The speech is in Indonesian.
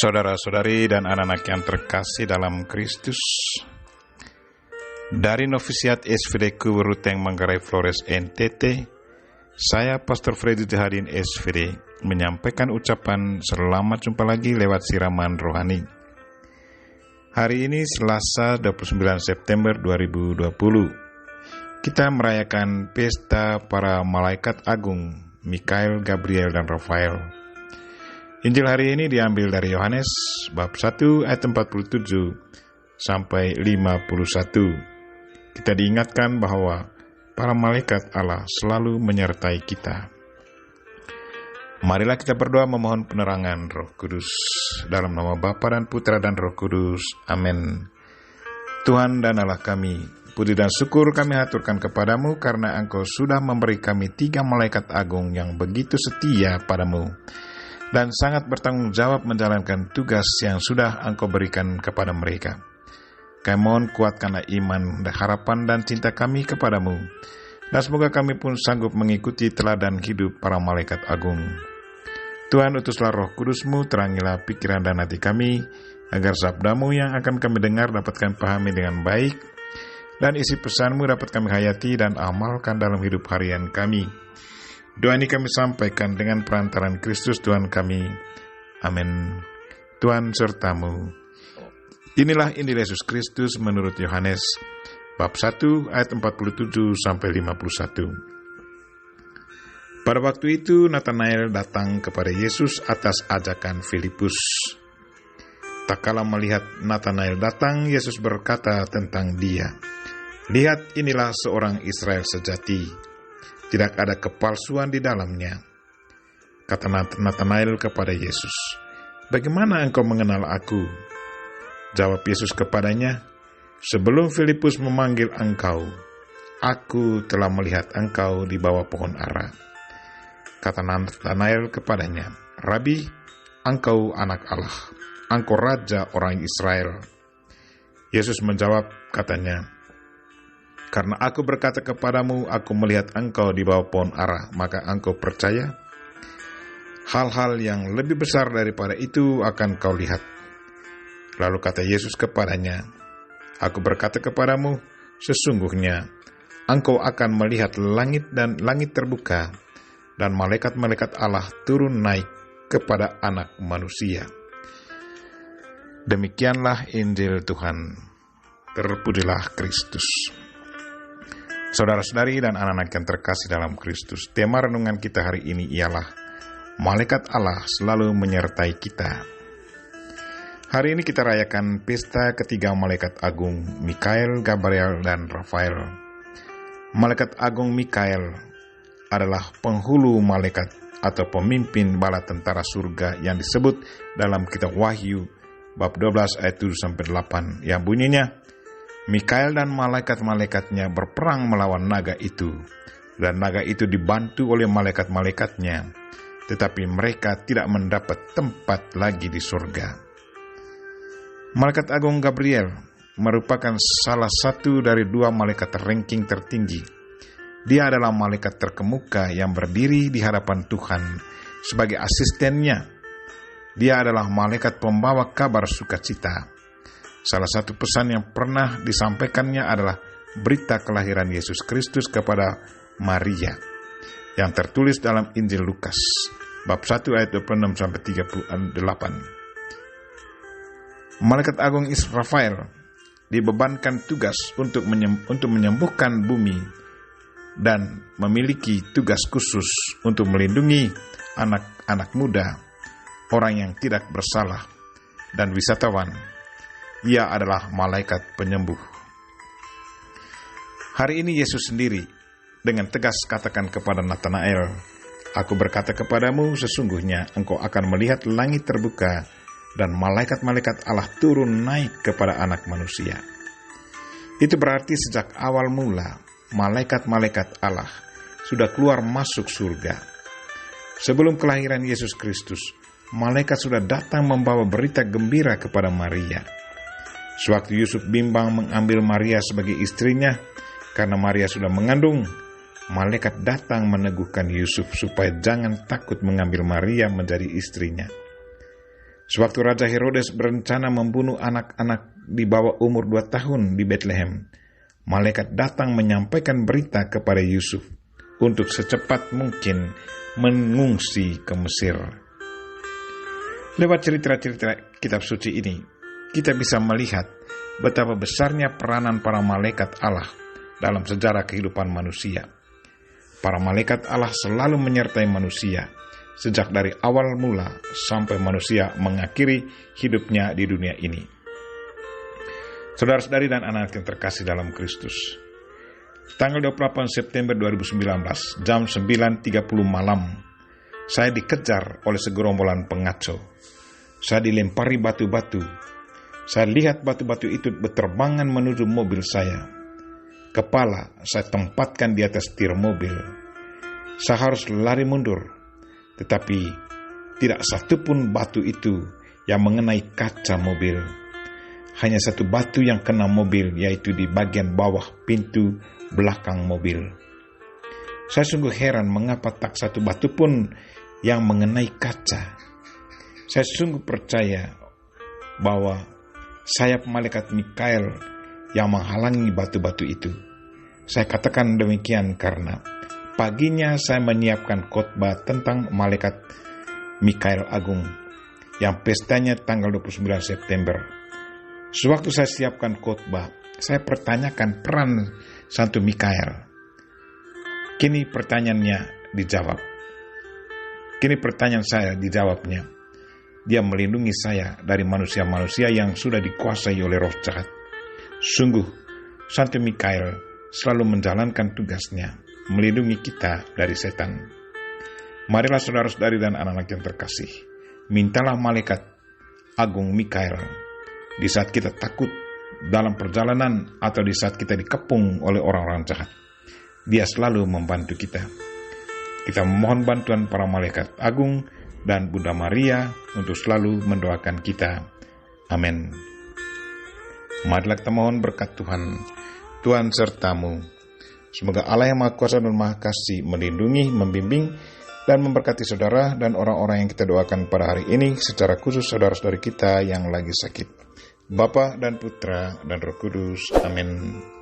Saudara-saudari dan anak-anak yang terkasih dalam Kristus, dari Novisiat SVD Kuburuteng Manggarai Flores NTT, saya Pastor Freddy Jahadin SVD menyampaikan ucapan selamat jumpa lagi lewat siraman rohani. Hari ini Selasa 29 September 2020. Kita merayakan pesta para malaikat agung Mikael, Gabriel, dan Rafael. Injil hari ini diambil dari Yohanes bab 1 ayat 47 sampai 51. Kita diingatkan bahwa para malaikat Allah selalu menyertai kita. Marilah kita berdoa memohon penerangan Roh Kudus. Dalam nama Bapa dan Putra dan Roh Kudus. Amin. Tuhan dan Allah kami, puji dan syukur kami haturkan kepadamu karena Engkau sudah memberi kami 3 malaikat agung yang begitu setia padamu dan sangat bertanggung jawab menjalankan tugas yang sudah Engkau berikan kepada mereka. Kami mohon kuatkanlah iman, harapan dan cinta kami kepadamu, dan semoga kami pun sanggup mengikuti teladan hidup para malaikat agung. Tuhan, utuslah Roh Kudus-Mu, terangilah pikiran dan hati kami, agar sabda-Mu yang akan kami dengar dapat kami pahami dengan baik, dan isi pesan-Mu dapat kami hayati dan amalkan dalam hidup harian kami. Doa ini kami sampaikan dengan perantaran Kristus Tuhan kami. Amin. Tuhan sertamu. Inilah Injil Yesus Kristus menurut Yohanes bab 1 ayat 47 sampai 51. Pada waktu itu Natanael datang kepada Yesus atas ajakan Filipus. Tak kala melihat Natanael datang, Yesus berkata tentang dia, "Lihat, inilah seorang Israel sejati. Tidak ada kepalsuan di dalamnya." Kata Natanael kepada Yesus, "Bagaimana engkau mengenal aku?" Jawab Yesus kepadanya, "Sebelum Filipus memanggil engkau, aku telah melihat engkau di bawah pohon ara." Kata Natanael kepadanya, "Rabi, engkau anak Allah, engkau raja orang Israel." Yesus menjawab katanya, "Karena aku berkata kepadamu, aku melihat engkau di bawah pohon ara, maka engkau percaya? Hal-hal yang lebih besar daripada itu akan kau lihat." Lalu kata Yesus kepadanya, "Aku berkata kepadamu, sesungguhnya engkau akan melihat langit dan langit terbuka, dan malaikat-malaikat Allah turun naik kepada Anak Manusia." Demikianlah Injil Tuhan. Terpujilah Kristus. Saudara-saudari dan anak-anak yang terkasih dalam Kristus, tema renungan kita hari ini ialah malaikat Allah selalu menyertai kita. Hari ini kita rayakan pesta ketiga malaikat agung, Mikael, Gabriel, dan Rafael. Malaikat agung Mikael adalah penghulu malaikat atau pemimpin bala tentara surga yang disebut dalam kitab Wahyu bab 12 ayat 7-8 yang bunyinya, "Mikael dan malaikat-malaikatnya berperang melawan naga itu, dan naga itu dibantu oleh malaikat-malaikatnya, tetapi mereka tidak mendapat tempat lagi di surga." Malaikat agung Gabriel merupakan salah satu dari 2 malaikat ranking tertinggi. Dia adalah malaikat terkemuka yang berdiri di hadapan Tuhan sebagai asistennya. Dia adalah malaikat pembawa kabar sukacita. Salah satu pesan yang pernah disampaikannya adalah berita kelahiran Yesus Kristus kepada Maria yang tertulis dalam Injil Lukas bab 1 ayat 26-38. Malaikat agung Israfil dibebankan tugas untuk menyembuhkan bumi dan memiliki tugas khusus untuk melindungi anak-anak muda, orang yang tidak bersalah, dan wisatawan. Ia adalah malaikat penyembuh. Hari ini Yesus sendiri dengan tegas katakan kepada Natanael, "Aku berkata kepadamu, sesungguhnya engkau akan melihat langit terbuka dan malaikat-malaikat Allah turun naik kepada Anak Manusia." Itu berarti sejak awal mula, malaikat-malaikat Allah sudah keluar masuk surga. Sebelum kelahiran Yesus Kristus, malaikat sudah datang membawa berita gembira kepada Maria. Sewaktu Yusuf bimbang mengambil Maria sebagai istrinya, karena Maria sudah mengandung, malaikat datang meneguhkan Yusuf supaya jangan takut mengambil Maria menjadi istrinya. Sewaktu Raja Herodes berencana membunuh anak-anak di bawah umur 2 tahun di Bethlehem, malaikat datang menyampaikan berita kepada Yusuf untuk secepat mungkin mengungsi ke Mesir. Lewat cerita-cerita kitab suci ini, kita bisa melihat betapa besarnya peranan para malaikat Allah dalam sejarah kehidupan manusia. Para malaikat Allah selalu menyertai manusia, sejak dari awal mula sampai manusia mengakhiri hidupnya di dunia ini. Saudara-saudari dan anak yang terkasih dalam Kristus, tanggal 28 September 2019, jam 9.30 malam, saya dikejar oleh segerombolan pengacau. Saya dilempari batu-batu. Saya lihat batu-batu itu berterbangan menuju mobil saya. Kepala saya tempatkan di atas setir mobil. Saya harus lari mundur. Tetapi tidak satupun batu itu yang mengenai kaca mobil. Hanya satu batu yang kena mobil, yaitu di bagian bawah pintu belakang mobil. Saya sungguh heran mengapa tak satu batu pun yang mengenai kaca. Saya sungguh percaya bahwa sayap malaikat Mikael yang menghalangi batu-batu itu. Saya katakan demikian karena paginya saya menyiapkan khotbah tentang malaikat Mikael Agung yang pestanya tanggal 29 September. Sewaktu saya siapkan khotbah, saya pertanyakan peran Santo Mikael. Kini pertanyaannya dijawab. Kini pertanyaan saya dijawabnya. Dia melindungi saya dari manusia-manusia yang sudah dikuasai oleh roh jahat. Sungguh, Santo Mikael selalu menjalankan tugasnya, melindungi kita dari setan. Marilah saudara-saudari dan anak-anak yang terkasih, mintalah malaikat agung Mikael di saat kita takut dalam perjalanan atau di saat kita dikepung oleh orang-orang jahat. Dia selalu membantu kita. Kita memohon bantuan para malaikat agung dan Bunda Maria untuk selalu mendoakan kita. Amin. Marilah kita mohon berkat Tuhan. Tuhan sertamu. Semoga Allah yang Maha Kuasa dan Maha Kasih melindungi, membimbing, dan memberkati saudara dan orang-orang yang kita doakan pada hari ini, secara khusus saudara-saudari kita yang lagi sakit. Bapa dan Putra dan Roh Kudus. Amin.